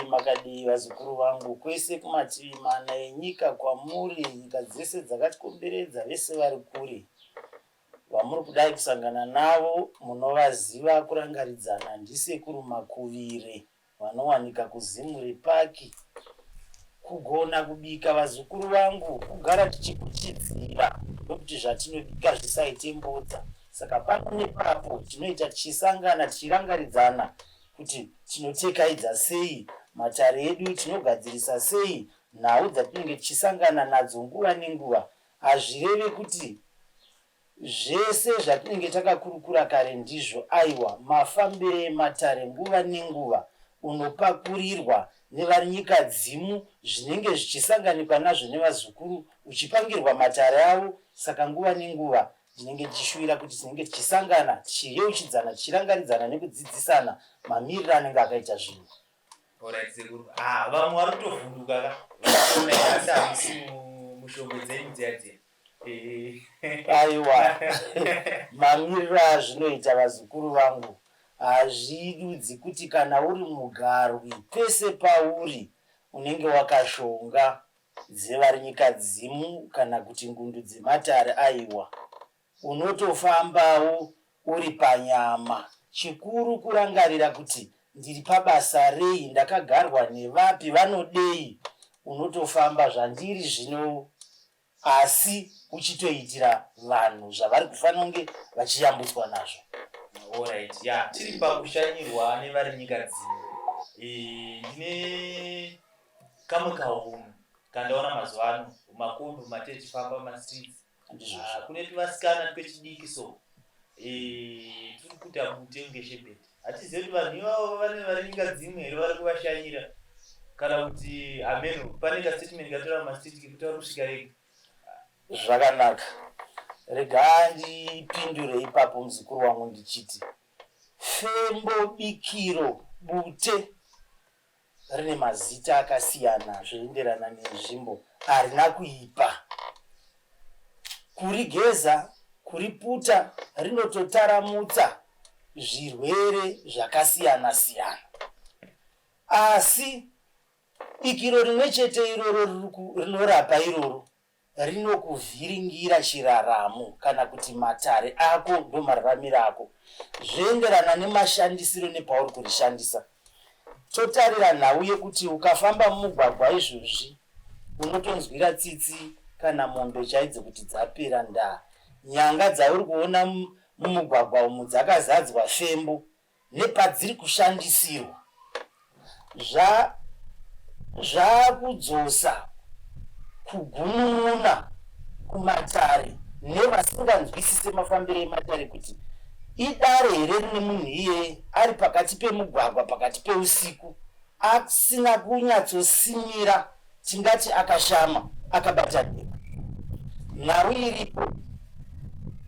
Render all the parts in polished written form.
Makadi vazukuru vangu kwese kumativi mana enyika kwamuri, nyika dzese dzakatikomberedza, vese vari kure vamuri kudai kusangana navo munovaziva kurangaridzana ndisekuru Makuvire vanowanika kuZimuri Paki. Kugona kubika vazukuru vangu, kugara tichikuchidzira nokuti zvatinobika zvisaite mbodza. Saka pano nepapo tinoita tichisangana tichirangaridzana kuti tinotekaidza sei matare edu, tinogadzirisa sei nhau dzatinenge tichisangana nadzo nguva nenguva. Hazvireve kuti zvese zvatinenge takakurukura kare ndizvo. Aiwa, mafambire ematare nguva nenguva unopakurirwa nevari nyika dzimu zvinenge zvichisanganikwa nazvo nevazukuru, uchipangirwa matare avo. Saka nguva nenguva ndinenge ndichishuvira kuti tinenge tichisangana tichiyeuchidzana, tichirangaridzana nekudzidzisana mamiriro anenge akaita zvinhu. Vamwe vari kutovhunduka ka mushongo dzenyu dziya. Aiwa, mamiriro azvinoita vazukuru vangu hazvidudzi kuti kana uri mugarwi pese pauri unenge wakashonga dzevari nyika dzimu kana kuti ngundu dzematare. Aiwa, unotofambawo uri panyama. Chikuru kurangarira kuti ndiri pabasa rei, ndakagarwa nevapi, vanodei. Unotofamba zvandiri zvino, asi uchitoitira vanhu zvavari kufanira kunge vachiyambutswa nazvo. Alright, tiri pakushanyirwa nevari nyika dzimu. Ndine kamwe kahunu kandaona mazuva ano makombi matechifamba mastreets. Kune tuvasikana twechidiki so turi kuita bute ngeshebheti. Hatizivi kuti vanhu ivavo vane vari nyika dzimu here vari kuvashanyira kana kuti ameno pane kastatement katora mastreet kekuti vari kusvika rega. Zvakanaka, rega ndipindure ipapo muzukuru wangu ndichiti fembo, bikiro, bute rine mazita akasiyana zvoenderana nenzvimbo, harina kuipa. Kurigeza, kuriputa rinototaramutsa zvirwere zvakasiyana siyana. Asi bikiro rimwe chete iroro rinorapa iroro rinokuvhiringira chiraramo kana kuti matare ako ndomararamiro ako zvoenderana nemashandisiro nepauri kurishandisa. Totarira nhau yekuti ukafamba mumugwagwa izvozvi unotonzwira tsitsi kana mombe chaidzo kuti dzapera ndaa. Nyanga dzauri kuona mumugwagwa umu dzakazadzwa fembo nepadziri kushandisirwa. Zvakudzosa kugunun'una kumatare nevasinganzwisise mafambiro ematare kuti idare here rine munhu iye ari pakati pemugwagwa pakati peusiku asina kunyatsosimira, tingati akashama akabatanirwa. Nhau iripo,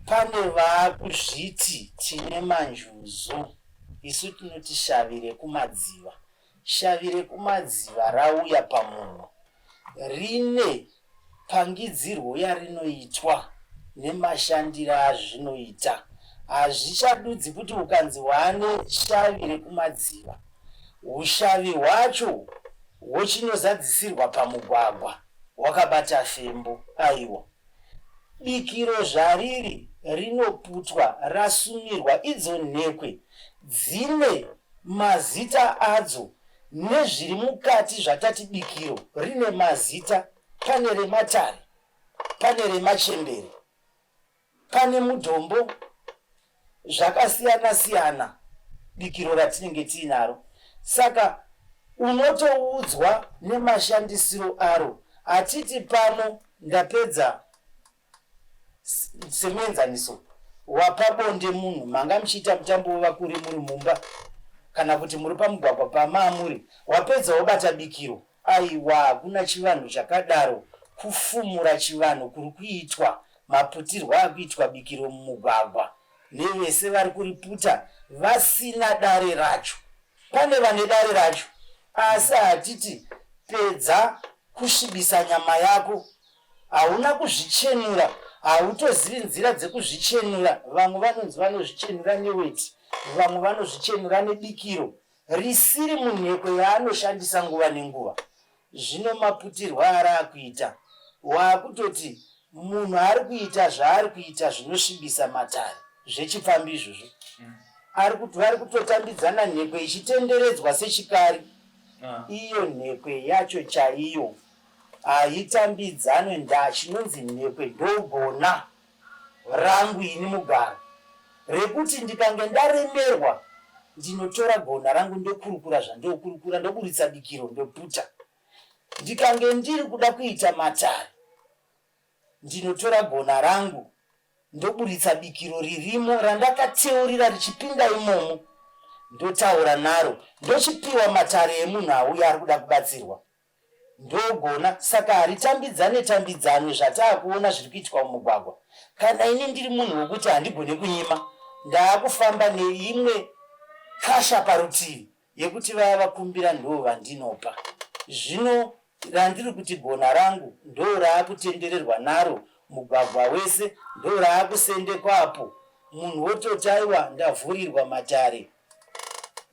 pane vakuzviti tine manjuzo, isu tinoti shavire kumadziva. Shavire kumadziva rauya pamunhu rine pangidzirwo yarinoitwa nemashandiro azvinoita. Hazvichadudzi kuti ukanzi wane shavire kumadziva, ushavi hwacho hwochinozadzisirwa pamugwagwa wakabata fembo. Aiwa, bikiro zvariri rinoputwa rasumirwa. Idzo nhekwe dzine mazita adzo nezviri mukati zvatati bikiro rine mazita. Pane rematare, pane remachembere, pane mudombo, zvakasiyana siyana bikiro ratinenge tiinaro. Saka unotoudzwa nemashandisiro aro. Hatiti pano ndapedza semuenzaniso wapabonde munhu, manga muchiita mutambo wevakuru muri mumba kana kuti muri pamugwagwa pamamuri, wapedza wobata bikiro. Aiwa, hakuna chivanhu chakadaro kufumura chivanhu kuri kuitwa, maputirwo akuitwa bikiro mumugwagwa nevese vari kuriputa vasina dare racho. Pane vane dare racho, asi hatiti pedza kusvibisa nyama yako, hauna kuzvichenura, hautozivi nzira dzekuzvichenura. Vamwe vanonzi vanozvichenura neweti, vamwe vanozvichenura nebikiro, risiri munhekwe yaanoshandisa nguva nenguva. Zvino maputirwa ari akuita waakutoti munhu ari kuita zvaari kuita zvinosvibisa matare zvechipfambi izvozvo. Vari kutotambidzana nhekwe ichitenderedzwa sechikari. Iyo nhekwe yacho chaiyo haitambidzanwe. Chinonzi nhekwe ndogona rangu ini mugara rekuti ndikange ndaremerwa ndinotora gona rangu ndokurukura zvandokurukura, ndoburitsa bikiro ndoputa. Ndikange ndiri kuda kuita matare ndinotora gona rangu ndoburitsa bikiro ririmo randakateurira richipinda imomo, ndotaura naro, ndochipiwa matare emunhu auya ari kuda kubatsirwa. Ndogona. Saka haritambidzane zvataakuona zviri kuitwa mumugwagwa. Kana ini ndiri munhu wokuti handigone kunyima, ndaakufamba neimwe kasha parutivi yekuti vaya vakumbira ndo vandinopa. Zvino randiri kuti gona rangu ndo raakutendererwa naro mugwagwa wese, ndo raakusendekwapo. Munhu wototaiwa ndavhurirwa matare,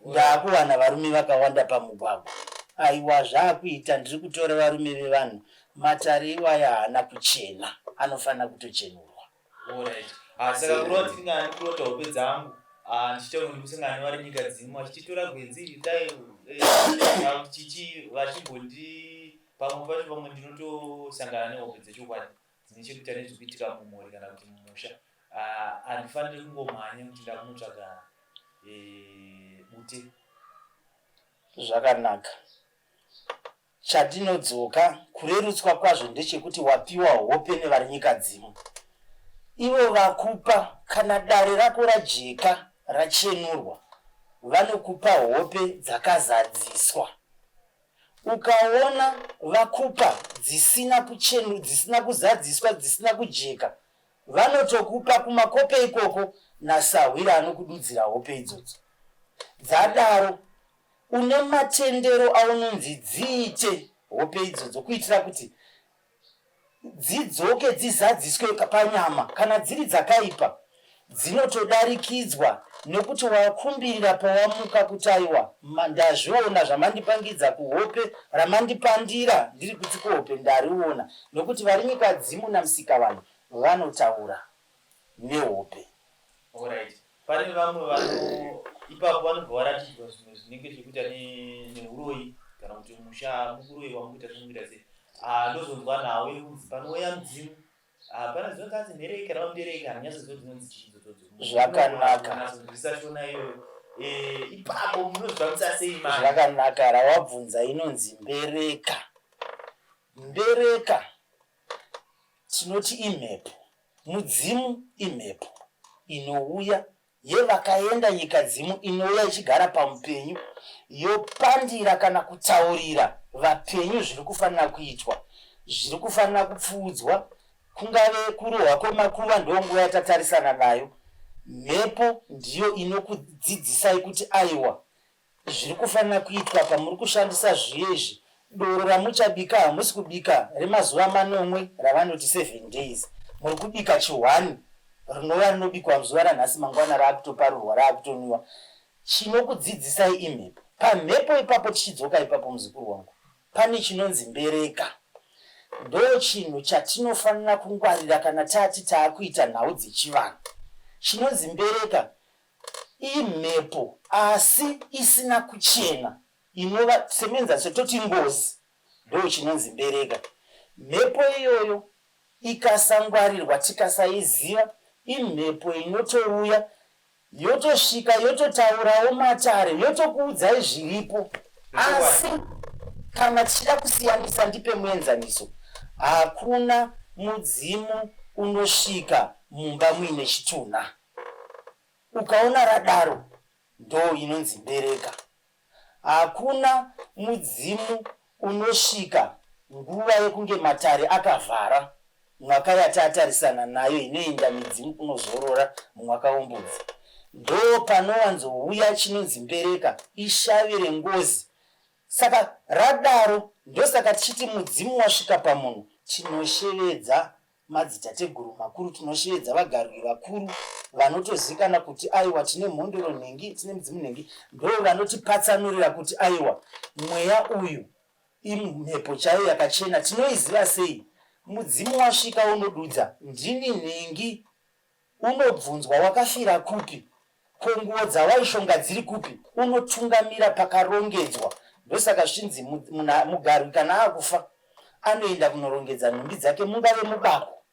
ndaakuwana varume vakawanda pamugwagwa. Aiwa, zvaakuita ndiri kutora varume vevanhu. Matare iwaya haana kuchena, anofanira kutochenurwa. Saka kurova tingani kurota hope dzangu ndichitaura ndikusangana vari nyika dzimwe vachitora gwenzi dai vachimbondi pamwe pacho pamwe ndinotosangana nehope dzechokwadi dzine chekuita nezvekuitika mumhuri kana kuti mumusha. Handifaniri kungomhanya kuti ndakunotsvaga bute. Zvakanaka. Chatinodzoka kurerutswa kwazvo ndechekuti wapiwa hope nevari nyika dzimwe. Ivo vakupa kana dare rako rajeka rachenurwa, vanokupa hope dzakazadziswa. Ukaona vakupa dzisina kuzadziswa, dzisina kujeka, vanotokupa kumakope ikoko nasahwira anokududzira hope idzodzo. Dzadaro une matendero aunonzi dziite hope idzodzo kuitira kuti dzidzoke dzizadziswe panyama. Kana dziri dzakaipa dzinotodarikidzwa nekuti wakumbirira pawamuka kutaiwa, ndazviona zvamandipangidza kuhope ramandipandira ndiri kuti kuhope ndariona, nokuti vari nyika dzimu namusika vanhu vanotaura nehope. Pane vamwe vanhu ipapo vanobva varatidzwa zvimwe zvinenge zvekuita neuroyi kana kuti musha mukuroyi wamukuita zvinomuita sei. Ndozonzwa nawe kunzi panouya mudzimu pana zvinonzi nherei kana vamuderei kana nyatsodzo dzinonzi chiidzodzo. Zvakanaka. Zvisashona iyoyo. Ipapo munozvifambisa sei mani? Zvakanaka. Rawabvunza inonzi mbereka. Mbereka tinoti imhepo. Mudzimu imhepo inouya yevakaenda nyika dzimu, inouya ichigara pamupenyu yopandira kana kutaurira vapenyu zviri kufanira kuitwa, zviri kufanira kupfuudzwa. Kungave kurohwa kwemakuva ndonguva yatatarisana nayo. Mhepo ndiyo inokudzidzisai kuti aiwa zviri kufanira kuitwa pamuri kushandisa zviyezvi. Doro ramuchabika hamusi kubika remazuva manomwe ravanoti 7 days, muri kubika chiwani rinova rinobikwa muzuva ranhasi, mangwana raakutoparurwa raakutonwiwa. Chinokudzidzisai imhepo. Pamhepo ipapo tichidzoka ipapo muzukuru wangu, pane chinonzi mbereka. Ndo chinhu chatinofanira kungwarira kana tati taakuita nhau dzechivanhu. Chinonzi mbereka imhepo asi isina kuchena, inova semenza setoti ngozi. Ndo chinonzi mbereka. Mhepo iyoyo ikasangwarirwa tikasaiziva, imhepo inotouya yotosvika yototaurawo matare, yotokuudzai zviripo. Asi kana tichida kusiyanisa ndipe muenzaniso, hakuna mudzimu unosvika mumba muine chitunha. Ukaona radaro ndo inonzi mbereka. Hakuna mudzimu unosvika nguva yekunge matare akavhara, mwaka yatatarisana nayo inoenda midzimu kunozorora mumwaka wombudzi. Ndo panowanzouya chinonzi mbereka, ishavire ngozi. Saka radaro ndosaka tichiti mudzimu wasvika pamunhu chinoshevedza madzitateguru makuru, tinosheedza vagarwi vakuru vanotozikana kuti aiwa tine mhondoro nhengi, tine mudzimu nhengi, ndo vanotipatsanurira kuti aiwa mweya uyu imhepo chaiyo yakachena. Tinoiziva sei? Mudzimu wasvika unodudza, ndini nhengi, unobvunzwa wakafira kupi, konguo dzawaishonga dziri kupi, unotungamira pakarongedzwa. Ndosaka zvinzi mugarwi kana akufa anoenda kunorongedza nhumbi dzake, mungave mubako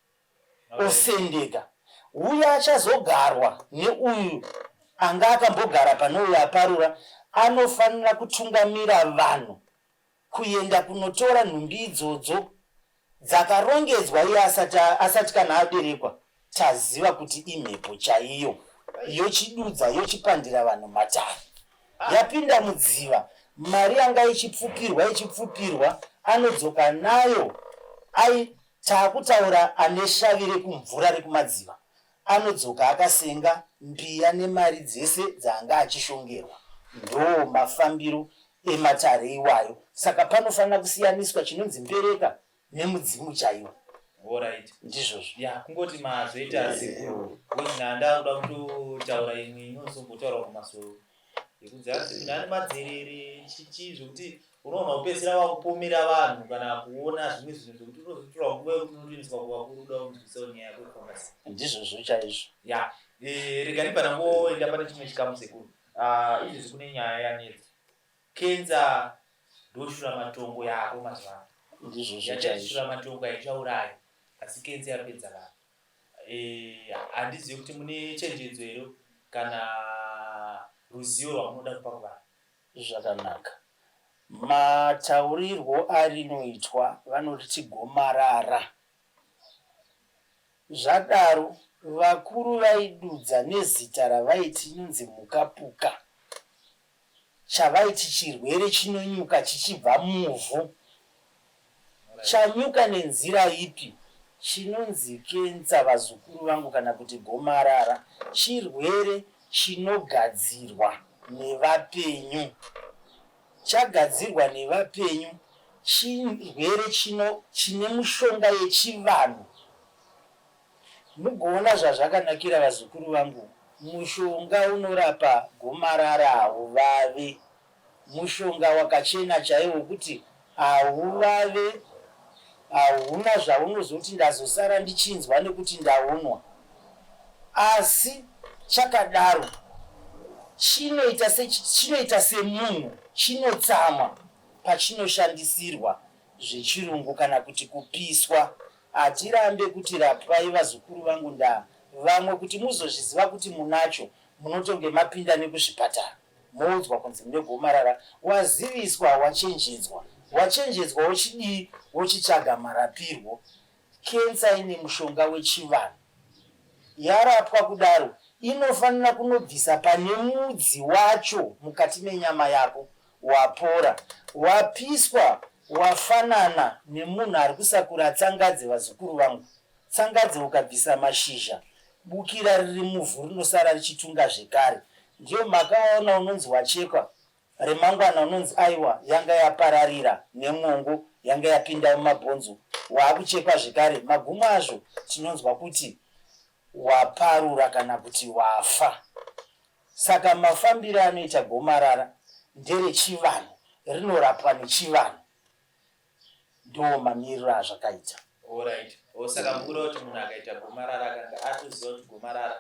osendeka. Uya achazogarwa neuyu anga akambogara pane uyu aparura, anofanira kutungamira vanhu kuenda kunotora nhumbi idzodzo dzakarongedzwa iye asati kana aberekwa. Taziva kuti imhepo chaiyo yochidudza yochipandira vanhu matare, yapinda mudziva. Mari yanga ichipfupirwa anodzoka nayo. Taakutaura ane shavi rekumvura rekumadziva, anodzoka akasenga mbiya nemari dzese dzaanga achishongerwa. Ndo mafambiro ematare iwayo. Saka panofanira kusiyaniswa chinonzi mbereka nemudzimu chaiwo. Alright. Ndizvozvo. Ya, kungoti mazoita zikuru. Kunanda kuda kutotaura imwe inozombotaura kumasoro. Yekudzira kuti munhu ane madzerere chichi zvokuti unoona upedzera wakupomera vanhu kana kuona zvimwe zvinhu zvokuti unozotora nguva yekunorinzwa kuvakuru uda kunzwisa nyaya yako ifamasi. Ndizvozvo chaizvo. Ya, regani panangoenda pane chimwe chikamu sekuru. Izvozvi kune nyaya yanetsa. Kenza ndoshura matongo yako mazuva ano. Ndizvozvo chaizvo. Yachashura matongo aichauraya, asi kenza yapedza vanhu. Handizivi kuti mune chenjedzo here kana ruzivo rwamunoda kupa kuvanhu. Zvakanaka. Mataurirwo arinoitwa vanoti gomarara. Zvadaro vakuru vaidudza nezita ravaiti inonzi mukapuka, chavaiti chirwere chinonyuka chichibva muvhu. Chanyuka nenzira ipi? Chinonzi kenza, vazukuru vangu, kana kuti gomarara, chirwere chinogadzirwa nevapenyu. Chagadzirwa nevapenyu, chirwere chine mushonga yechivanhu. Mugoona zvazvakanakira vazukuru vangu, mushonga unorapa gomarara hauvave. Mushonga wakachena chaiwo kuti hauvave, hauna zvaunozoti ndazosara ndichinzwa nekuti ndaunwa. Asi chakadaro chinoita semunhu, chinotsamwa pachinoshandisirwa zvechirungu kana kuti kupiswa. Hatirambe kuti rapai vazukuru vangu ndaa vamwe kuti muzozviziva kuti munacho, munotonge mapinda nekuzvipatara moudzwa kunzi mune gomarara. Waziviswa, wachenjedzwa wochidii, wochitsvaga marapirwo. Kensa ine mushonga wechivanhu, yarapwa kudaro inofanira kunobvisa pane mudzi wacho mukati menyama yako. Wapora, wapiswa, wafanana nemunhu ari kusakura tsangadzi. Vazukuru vangu, tsangadzi ukabvisa mashizha, bukira riri muvhu rinosara richitunga zvekare. Ndiyo makaona unonzi wachekwa, remangwana unonzi aiwa yanga yapararira nemwongo, yanga yapinda mumabhonzo, waakuchekwa zvekare. Magumo azvo tinonzwa kuti waparura kana kuti wafa. Saka mafambiro anoita gomarara nderechivanhu, rinorapwa nechivanhu. Ndo mamiriro azvakaita. Alright. Saka mukuru kuti munhu akaita gomarara akanga atoziva kuti gomarara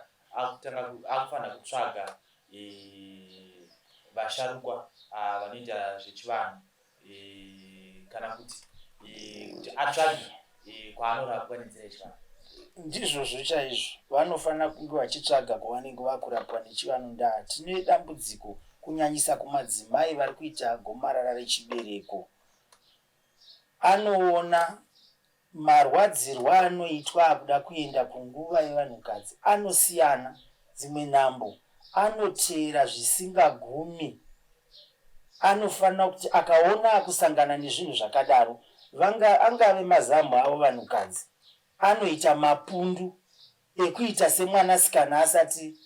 akufanira kutsvaga vasharukwa vanoita zvechivanhu, kana kuti atsvage kwaanorapwa nenzira yechivanhu. Ndizvozvo chaizvo, vanofanira kunge vachitsvaga kwavanenge vakurapwa nechivanhu. Ndaa tine dambudziko kunyanyisa kumadzimai vari kuita gomarara rechibereko. Anoona marwadzirwo anoitwa akuda kuenda kunguva yevanhukadzi anosiyana. Dzimwe nhambo anoteera zvisingagumi. Anofanira kuti akaona akusangana nezvinhu zvakadaro, angave mazamu avo vanhukadzi, anoita mapundu ekuita semwanasikana asati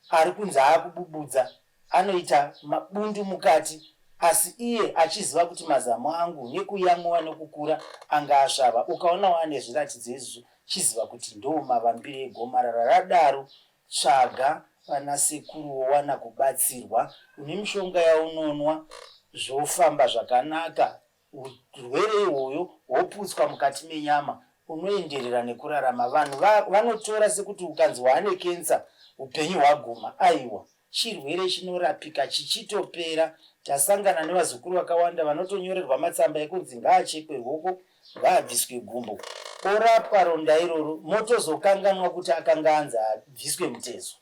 ari kunzi akububudza, anoita mabundu mukati. Asi iye achiziva kuti mazamu angu nekuyamwa nekukura anga asvava. Ukaona wane zviratidzo izvi chiziva kuti ndo mavambire egomarara radaro. Tsvaga vana sekuru wowana kubatsirwa, une mishonga yaunonwa zvofamba zvakanaka, urwere ihwoyo hwoputswa mukati menyama, unoenderera nekurarama. Vanhu vanotora sekuti ukanzi waane kensa upenyu hwaguma. Aiwa, chirwere chinorapika chichitopera. Tasangana nevazukuru vakawanda vanotonyorerwa matsamba ekunzi ngaachekwe ruoko, ngaabviswe gumbo, orapwa ronda iroro, motozokanganwa kuti akanga anzi abviswe mutezo.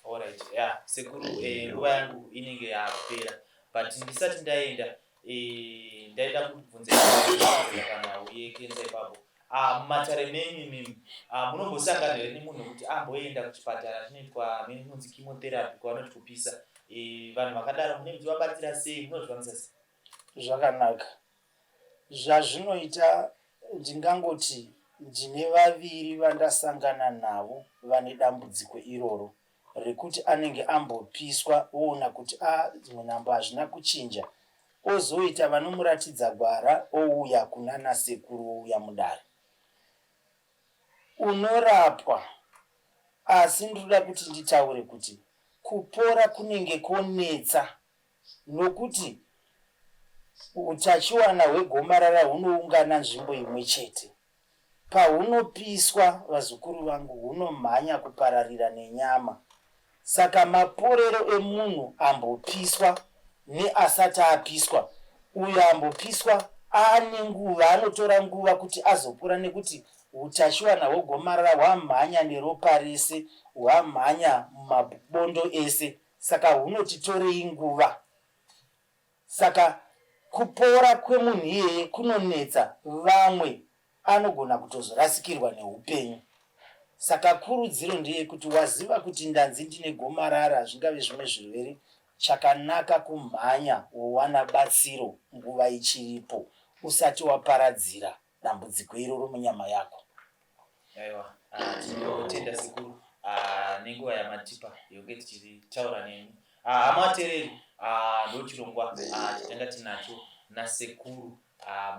Alright, yeah, sekuru nguva yangu inenge yapera, but ndisati ndaenda ndaida kubvunza kana uye kenza ipapo. Mumatare menyu mimi munombosangana here nemunhu kuti amboenda kuchipatara chinoitwa munonzi chemotherapy kwavanoti kupisa, vanhu vakadaro munenge muchivabatsira sei, munozvikwanisa sei? Zvakanaka. Zvazvinoita ndingangoti ndine vaviri vandasangana navo vane dambudziko iroro rekuti anenge ambopiswa oona kuti munhambo hazvina kuchinja, ozoita vanomuratidza gwara, ouya kunana sekuru, ouya mudare unorapwa. Asi ndinoda kuti nditaure kuti kupora kunenge konetsa, nokuti utachiwana hwegomarara hunoungana nzvimbo imwe chete. Pahunopiswa, vazukuru vangu, hunomhanya kupararira nenyama. Saka maporero emunhu ambopiswa neasati apiswa, uyo ambopiswa ane nguva, anotora nguva kuti azopora, nekuti utachiwana hwegomarara hwamhanya neropa rese, hwamhanya mumabondo ese, saka hunotitorei nguva. Saka kupora kwemunhu iyeye kunonetsa, vamwe anogona kutozorasikirwa neupenyu. Saka kurudziro ndeye kuti waziva kuti ndanzi ndine gomarara, zvingave zvimwe zvirwere, chakanaka kumhanya wowana batsiro nguva ichiripo, usati waparadzira dambudziko iroro munyama yako. Aiwa, tinotenda sekuru nenguva yamatipa yonge tichitaura nemi. Hamatereri ndochirongwa chitanga tinacho nasekuru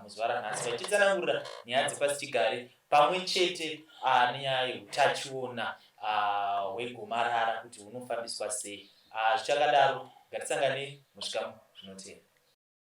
muzuva ranhasi, tichitsanangurira nyaya dzepasi chigare pamwe chete nenyaya yeutachiona hwegomarara kuti hunofambiswa sei. Zvichakadaro ngatisangane muzvikamu zvinotevera.